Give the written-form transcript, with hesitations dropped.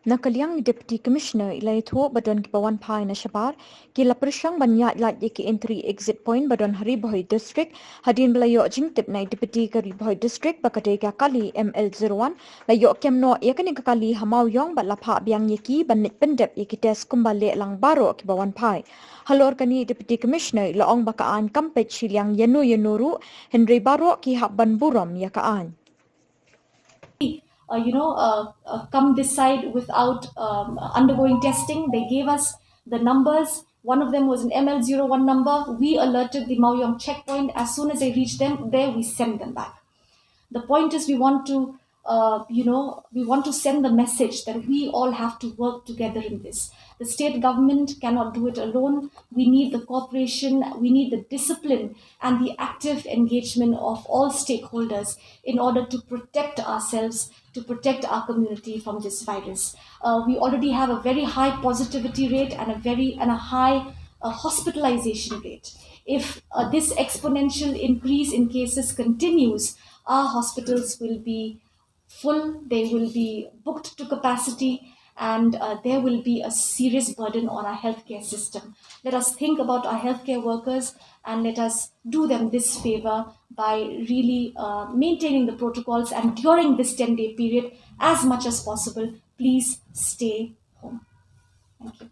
Nakaliang Deputy Commissioner Ilaitho Badon Kibawan Pai na Shabar, kila Persyang Banyat Lat Yeki Entry Exit Point Badon Hariboy District, Hadin Belayo Jingtip na Deputy Hariboy District Bakade Kakali ML01, Layo Kemno Yakani Kakali Hamawyong Balapa Biang Yeki Banit Pendep Yeki Tes Kumbale Lang Baro Kibawan Pai. Halor kani Deputy Commissioner Laong Bakaan Kampet Shiliang Yanu Yanuru, Henry Baro Ki Habban Burom Yakaan. Come this side without undergoing testing. They gave us the numbers. One of them was an ML01 number. We alerted the Maoyong checkpoint. As soon as they reached them, there we send them back. The point is we want to send the message that we all have to work together in this. The state government cannot do it alone. We need the cooperation, we need the discipline and the active engagement of all stakeholders in order to protect ourselves, to protect our community from this virus. We already have a very high positivity rate and a high hospitalization rate. If this exponential increase in cases continues, our hospitals will be full, they will be booked to capacity, and there will be a serious burden on our healthcare system. Let us think about our healthcare workers and let us do them this favor by really maintaining the protocols, and during this 10-day period, as much as possible, please stay home. Thank you.